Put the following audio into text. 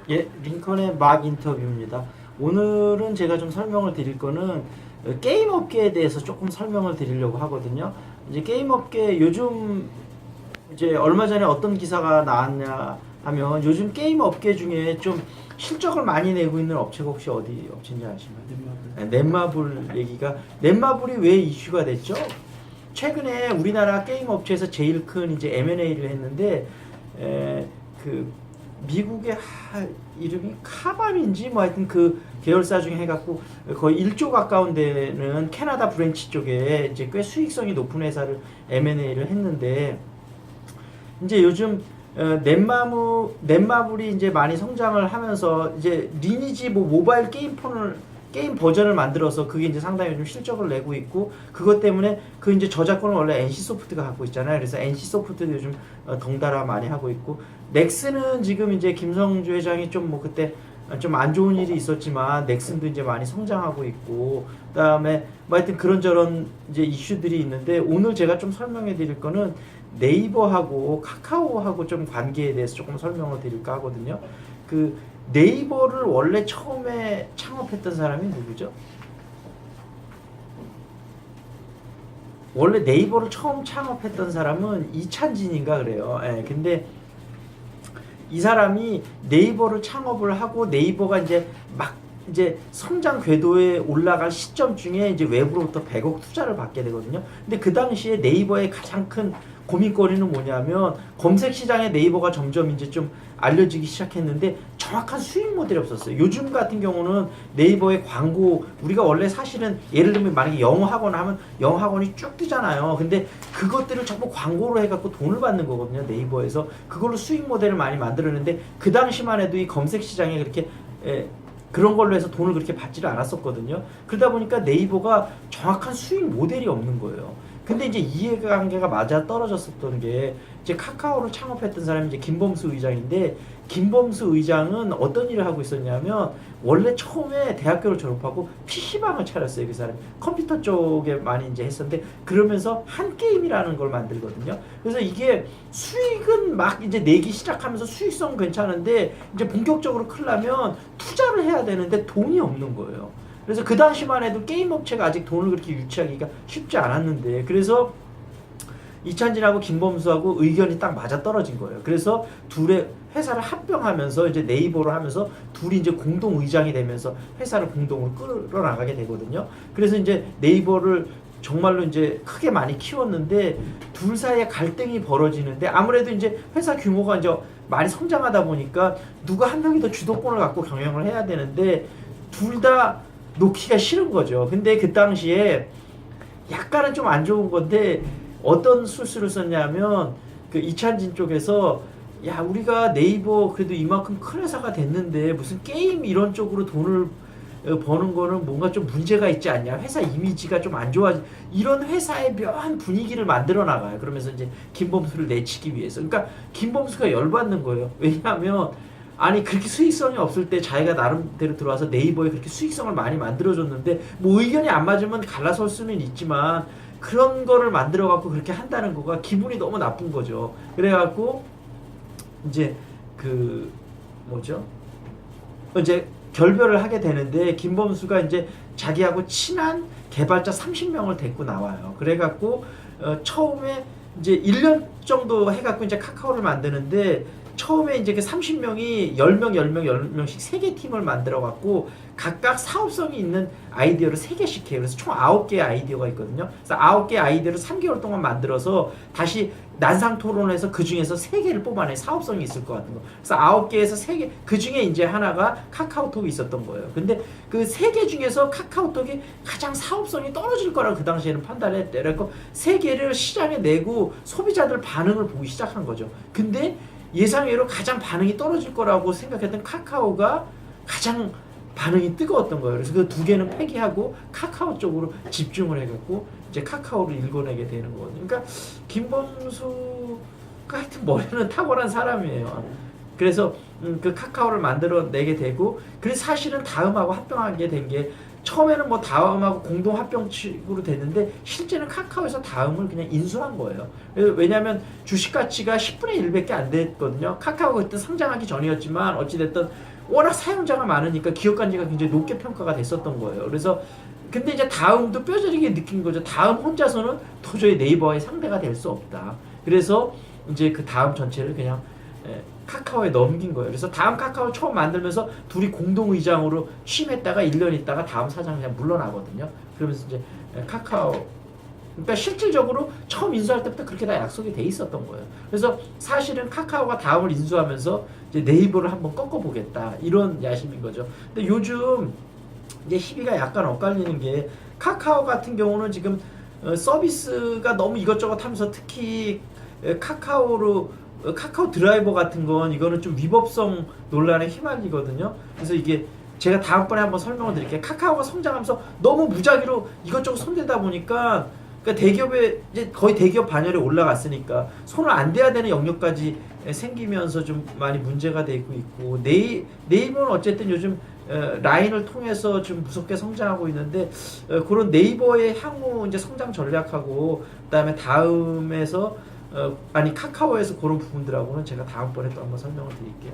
예, 링컨의 막 인터뷰입니다. 오늘은 제가 좀 설명을 드릴 거는 게임 업계에 대해서 조금 설명을 드리려고 하거든요. 이제 게임 업계 요즘 이제 얼마 전에 어떤 기사가 나왔냐 하면 요즘 게임 업계 중에 좀 실적을 많이 내고 있는 업체가 혹시 어디 업체인지 아시나요? 넷마블. 네, 넷마블 얘기가 넷마블이 왜 이슈가 됐죠? 최근에 우리나라 게임 업체에서 제일 큰 이제 M&A를 했는데 그 미국의 이름이 카밤인지 뭐 하여튼 그 계열사 중에 해갖고 거의 1조 가까운 데는 캐나다 브랜치 쪽에 이제 꽤 수익성이 높은 회사를 M&A를 했는데 이제 요즘 넷마블이 이제 많이 성장을 하면서 이제 리니지 뭐 모바일 게임 버전을 만들어서 그게 이제 상당히 요즘 실적을 내고 있고 그것 때문에 그 이제 저작권을 원래 NC 소프트가 갖고 있잖아요. 그래서 NC 소프트도 요즘 덩달아 많이 하고 있고 넥슨은 지금 이제 김성주 회장이 좀 뭐 그때 좀 안 좋은 일이 있었지만 넥슨도 이제 많이 성장하고 있고 그다음에 뭐 하여튼 그런저런 이제 이슈들이 있는데 오늘 제가 좀 설명해 드릴 거는 네이버하고 카카오하고 좀 관계에 대해서 조금 설명을 드릴까 하거든요. 그 네이버를 원래 처음에 창업했던 사람이 누구죠? 원래 네이버를 처음 창업했던 사람은 이찬진인가 그래요. 예, 근데 이 사람이 네이버를 창업을 하고 네이버가 이제 막 이제 성장 궤도에 올라갈 시점중에 이제 외부로부터 100억 투자를 받게 되거든요. 근데 그 당시에 네이버의 가장 큰 고민거리는 뭐냐면 검색 시장에 네이버가 점점 이제 좀 알려지기 시작했는데 정확한 수익 모델이 없었어요. 요즘 같은 경우는 네이버의 광고 우리가 원래 사실은 예를 들면 만약에 영어 학원 하면 영어 학원이 쭉 뜨잖아요. 근데 그것들을 전부 광고로 해갖고 돈을 받는 거거든요. 네이버에서 그걸로 수익 모델을 많이 만들었는데 그 당시만 해도 이 검색 시장에 그렇게 그런 걸로 해서 돈을 그렇게 받지를 않았었거든요. 그러다 보니까 네이버가 정확한 수익 모델이 없는 거예요. 근데 이제 이해관계가 맞아 떨어졌었던 게 이제 카카오를 창업했던 사람이 이제 김범수 의장인데 김범수 의장은 어떤 일을 하고 있었냐면 원래 처음에 대학교를 졸업하고 PC방을 차렸어요. 그 사람이 컴퓨터 쪽에 많이 이제 했었는데 그러면서 한 게임이라는 걸 만들거든요. 그래서 이게 수익은 막 이제 내기 시작하면서 수익성 괜찮은데 이제 본격적으로 크려면 투자를 해야 되는데 돈이 없는 거예요. 그래서 그 당시만 해도 게임 업체가 아직 돈을 그렇게 유치하기가 쉽지 않았는데 그래서 이찬진하고 김범수하고 의견이 딱 맞아 떨어진 거예요. 그래서 둘의 회사를 합병하면서 이제 네이버를 하면서 둘이 이제 공동 의장이 되면서 회사를 공동으로 끌어나가게 되거든요. 그래서 이제 네이버를 정말로 이제 크게 많이 키웠는데 둘 사이에 갈등이 벌어지는데 아무래도 이제 회사 규모가 이제 많이 성장하다 보니까 누가 한 명이 더 주도권을 갖고 경영을 해야 되는데 둘 다 놓기가 싫은 거죠. 근데 그 당시에 약간은 좀 안 좋은 건데 어떤 술수를 썼냐면 그 이찬진 쪽에서 야 우리가 네이버 그래도 이만큼 큰 회사가 됐는데 무슨 게임 이런 쪽으로 돈을 버는 거는 뭔가 좀 문제가 있지 않냐. 회사 이미지가 좀 안 좋아지. 이런 회사의 묘한 분위기를 만들어 나가요. 그러면서 이제 김범수를 내치기 위해서. 그러니까 김범수가 열받는 거예요. 왜냐하면 아니 그렇게 수익성이 없을 때 자기가 나름대로 들어와서 네이버에 그렇게 수익성을 많이 만들어줬는데 뭐 의견이 안 맞으면 갈라설 수는 있지만 그런 거를 만들어 갖고 그렇게 한다는 거가 기분이 너무 나쁜 거죠. 그래 갖고 이제 그 뭐죠? 이제 결별을 하게 되는데 김범수가 이제 자기하고 친한 개발자 30명을 데리고 나와요. 그래 갖고 처음에 이제 1년 정도 해갖고 이제 카카오를 만드는데 처음에 이제 그 30명이 10명, 10명, 10명씩 3개 팀을 만들어갖고 각각 사업성이 있는 아이디어를 3개씩 해요. 그래서 총 9개의 아이디어가 있거든요. 그래서 9개의 아이디어를 3개월 동안 만들어서 다시 난상 토론해서 그 중에서 3개를 뽑아내 사업성이 있을 것 같은 거. 그래서 9개에서 3개, 그 중에 이제 하나가 카카오톡이 있었던 거예요. 근데 그 3개 중에서 카카오톡이 가장 사업성이 떨어질 거라고 그 당시에는 판단을 했대. 그래서 3개를 시장에 내고 소비자들 반응을 보기 시작한 거죠. 근데 예상외로 가장 반응이 떨어질 거라고 생각했던 카카오가 가장 반응이 뜨거웠던 거예요. 그래서 그 2개는 폐기하고 카카오 쪽으로 집중을 해갖고 이제 카카오를 일궈내게 되는 거거든요. 그러니까 김범수가 하여튼 머리는 탁월한 사람이에요. 그래서 그 카카오를 만들어내게 되고 그래서 사실은 다음하고 합병하게 된 게 처음에는 뭐 다음하고 공동 합병식으로 됐는데 실제는 카카오에서 다음을 그냥 인수한 거예요. 왜냐하면 주식 가치가 10분의 1밖에 안 됐거든요. 카카오가 그때 상장하기 전이었지만 어찌됐든 워낙 사용자가 많으니까 기업 가치가 굉장히 높게 평가가 됐었던 거예요. 그래서 근데 이제 다음도 뼈저리게 느낀 거죠. 다음 혼자서는 도저히 네이버의 상대가 될 수 없다. 그래서 이제 그 다음 전체를 그냥 카카오에 넘긴 거예요. 그래서 다음 카카오 처음 만들면서 둘이 공동의장으로 취임했다가 1년 있다가 다음 사장 그냥 물러나거든요. 그러면서 이제 카카오 그러니까 실질적으로 처음 인수할 때부터 그렇게 다 약속이 돼 있었던 거예요. 그래서 사실은 카카오가 다음을 인수하면서 이제 네이버를 한번 꺾어보겠다 이런 야심인 거죠. 근데 요즘 이제 희비가 약간 엇갈리는 게 카카오 같은 경우는 지금 서비스가 너무 이것저것 하면서 특히 카카오 드라이버 같은 건 이거는 좀 위법성 논란에 휘말리거든요. 그래서 이게 제가 다음번에 한번 설명을 드릴게요. 카카오가 성장하면서 너무 무작위로 이것저것 손대다 보니까 그러니까 대기업에 이제 거의 대기업 반열에 올라갔으니까 손을 안 대야 되는 영역까지 생기면서 좀 많이 문제가 되고 있고 네이버는 어쨌든 요즘 라인을 통해서 좀 무섭게 성장하고 있는데 그런 네이버의 향후 이제 성장 전략하고 그다음에 다음에서 카카오에서 그런 부분들하고는 제가 다음번에 또 한번 설명을 드릴게요.